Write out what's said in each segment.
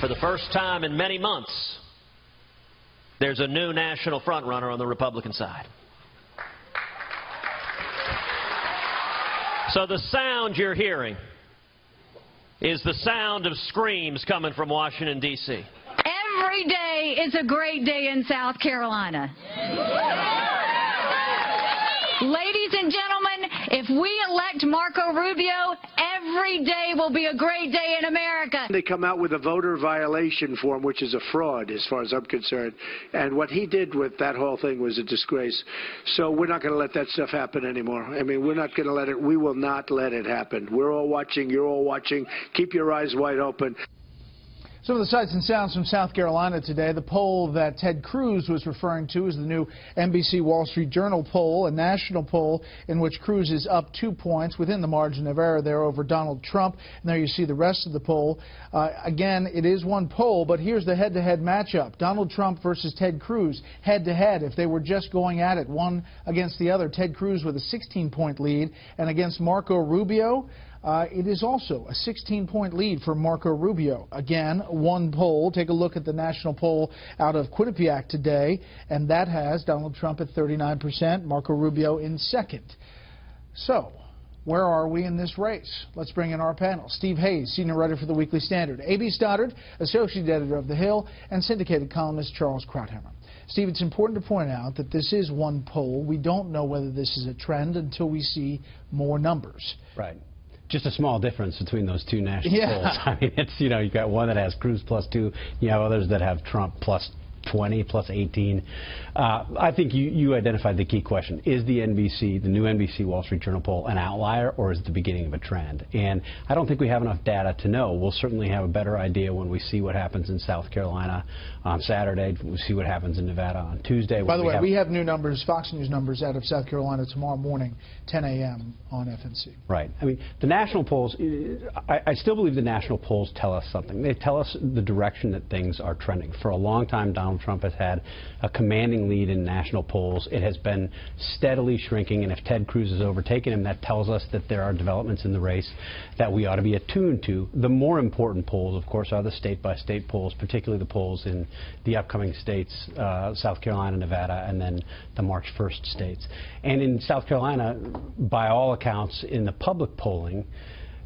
For the first time in many months, there's a new national frontrunner on the Republican side. So the sound you're hearing is the sound of screams coming from Washington, D.C. Every day is a great day in South Carolina. Ladies and gentlemen, if we elect Marco Rubio, every day will be a great day in America. They come out with a voter violation form, which is a fraud as far as I'm concerned. And what he did with that whole thing was a disgrace. So we're not going to let that stuff happen anymore. I mean, we're not going to let it. We will not let it happen. We're all watching. You're all watching. Keep your eyes wide open. Some of the sights and sounds from South Carolina today. The poll that Ted Cruz was referring to is the new NBC Wall Street Journal poll, a national poll in which Cruz is up 2 points within the margin of error there over Donald Trump. And there you see the rest of the poll. Again, it is one poll, but here's the head-to-head matchup. Donald Trump versus Ted Cruz, head-to-head. If they were just going at it, one against the other, Ted Cruz with a 16-point lead, and against Marco Rubio, it is also a 16-point lead for Marco Rubio. Again, one poll. Take a look at the national poll out of Quinnipiac today, and that has Donald Trump at 39%, Marco Rubio in second. So, where are we in this race? Let's bring in our panel. Steve Hayes, senior writer for the Weekly Standard. A.B. Stoddard, associate editor of The Hill, and syndicated columnist Charles Krauthammer. Steve, it's important to point out that this is one poll. We don't know whether this is a trend until we see more numbers. Right. Just a small difference between those two national polls. I mean, it's, you know, you've got one that has Cruz +2, you have others that have Trump +20, +18. I think you identified the key question. Is the new NBC Wall Street Journal poll an outlier, or is it the beginning of a trend? And I don't think we have enough data to know. We'll certainly have a better idea when we see what happens in South Carolina on Saturday. We'll see what happens in Nevada on Tuesday. By the way, we have new numbers, Fox News numbers out of South Carolina tomorrow morning, 10 a.m. on FNC. Right. I mean, the national polls, I still believe the national polls tell us something. They tell us the direction that things are trending. For a long time, Donald Trump has had a commanding lead in national polls. It has been steadily shrinking, and if Ted Cruz has overtaken him, that tells us that there are developments in the race that we ought to be attuned to. The more important polls, of course, are the state-by-state polls, particularly the polls in the upcoming states, South Carolina, Nevada, and then the March 1st states. And in South Carolina, by all accounts, in the public polling,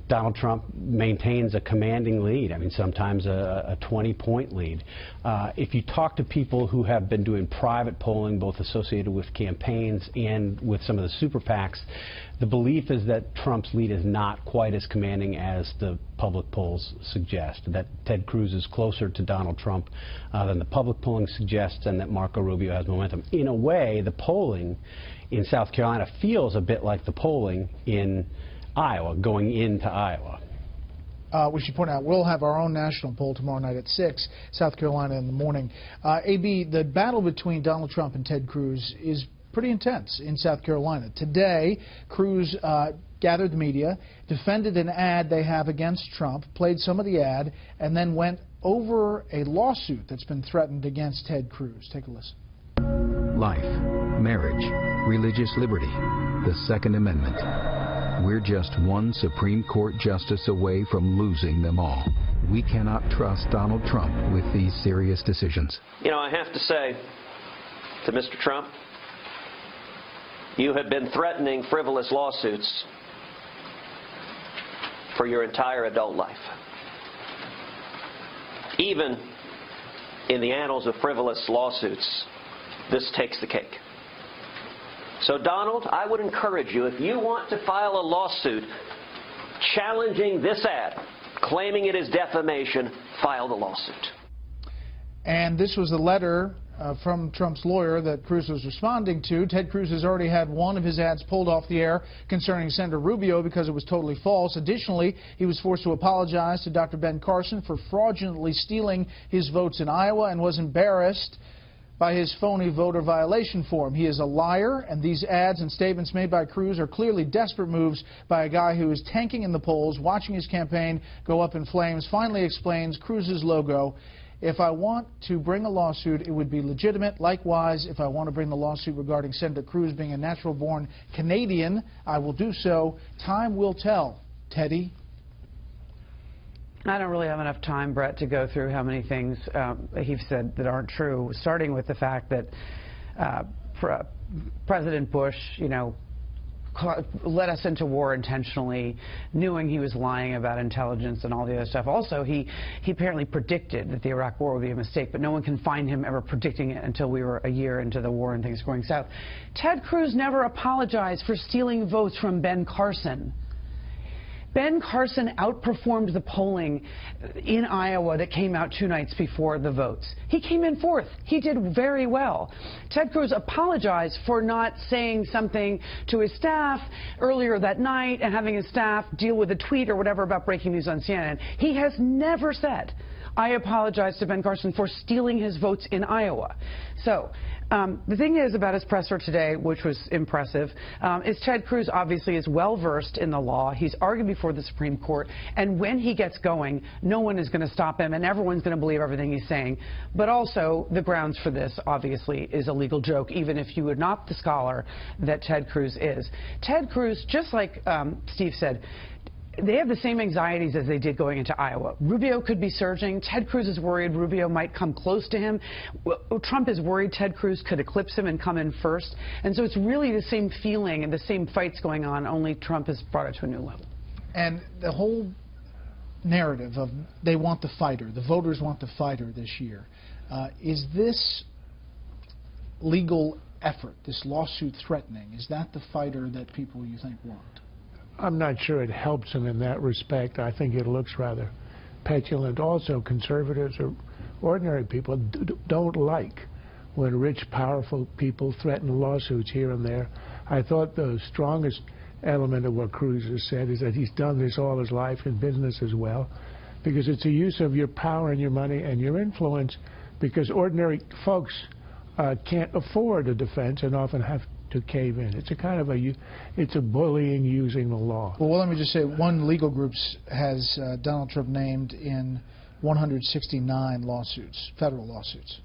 Donald Trump maintains a commanding lead. I mean, sometimes a 20-point lead. If you talk to people who have been doing private polling, both associated with campaigns and with some of the super PACs, the belief is that Trump's lead is not quite as commanding as the public polls suggest, that Ted Cruz is closer to Donald Trump than the public polling suggests, and that Marco Rubio has momentum. In a way, the polling in South Carolina feels a bit like the polling in Iowa, going into Iowa. We should point out we'll have our own national poll tomorrow night at 6, South Carolina in the morning. A.B., the battle between Donald Trump and Ted Cruz is pretty intense in South Carolina. Today, Cruz gathered the media, defended an ad they have against Trump, played some of the ad, and then went over a lawsuit that's been threatened against Ted Cruz. Take a listen. Life, marriage, religious liberty, the Second Amendment. We're just one Supreme Court justice away from losing them all. We cannot trust Donald Trump with these serious decisions. You know, I have to say to Mr. Trump, you have been threatening frivolous lawsuits for your entire adult life. Even in the annals of frivolous lawsuits, this takes the cake. So, Donald, I would encourage you, if you want to file a lawsuit challenging this ad, claiming it is defamation, file the lawsuit. And this was the letter from Trump's lawyer that Cruz was responding to. Ted Cruz has already had one of his ads pulled off the air concerning Senator Rubio because it was totally false. Additionally, he was forced to apologize to Dr. Ben Carson for fraudulently stealing his votes in Iowa and was embarrassed by his phony voter violation form. He is a liar, and these ads and statements made by Cruz are clearly desperate moves by a guy who is tanking in the polls, watching his campaign go up in flames. Finally explains Cruz's logo. If I want to bring a lawsuit, it would be legitimate. Likewise, if I want to bring the lawsuit regarding Senator Cruz being a natural-born Canadian, I will do so. Time will tell, Teddy. I don't really have enough time, Brett, to go through how many things he's said that aren't true, starting with the fact that President Bush, led us into war intentionally, knowing he was lying about intelligence and all the other stuff. Also, he apparently predicted that the Iraq war would be a mistake, but no one can find him ever predicting it until we were a year into the war and things going south. Ted Cruz never apologized for stealing votes from Ben Carson. Ben Carson outperformed the polling in Iowa that came out 2 nights before the votes. He came in 4th. He did very well. Ted Cruz apologized for not saying something to his staff earlier that night and having his staff deal with a tweet or whatever about breaking news on CNN. He has never said, I apologize to Ben Carson for stealing his votes in Iowa. So the thing is about his presser today, which was impressive, is Ted Cruz obviously is well-versed in the law. He's argued before the Supreme Court, and when he gets going, no one is going to stop him, and everyone's going to believe everything he's saying. But also, the grounds for this, obviously, is a legal joke, even if you are not the scholar that Ted Cruz is. Ted Cruz, just like Steve said, they have the same anxieties as they did going into Iowa. Rubio could be surging. Ted Cruz is worried Rubio might come close to him. Trump is worried Ted Cruz could eclipse him and come in first. And so it's really the same feeling and the same fights going on, only Trump has brought it to a new level. And the whole narrative of they want the fighter, the voters want the fighter this year. Is this legal effort, this lawsuit threatening, is that the fighter that people you think want? I'm not sure it helps him in that respect. I think it looks rather petulant. Also, conservatives or ordinary people don't like when rich, powerful people threaten lawsuits here and there. I thought the strongest element of what Cruz has said is that he's done this all his life in business as well, because it's a use of your power and your money and your influence, because ordinary folks can't afford a defense and often have to cave in. It's a kind of it's a bullying using the law. Well, let me just say, one legal group has Donald Trump named in 169 lawsuits, federal lawsuits.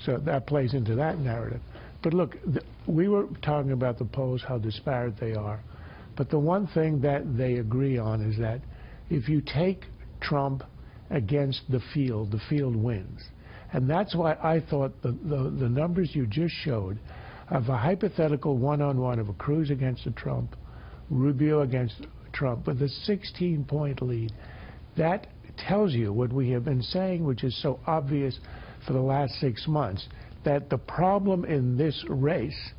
So that plays into that narrative. But look, we were talking about the polls, how disparate they are. But the one thing that they agree on is that if you take Trump against the field wins. And that's why I thought the numbers you just showed of a hypothetical one-on-one of a Cruz against a Trump, Rubio against Trump, with a 16-point lead, that tells you what we have been saying, which is so obvious for the last 6 months, that the problem in this race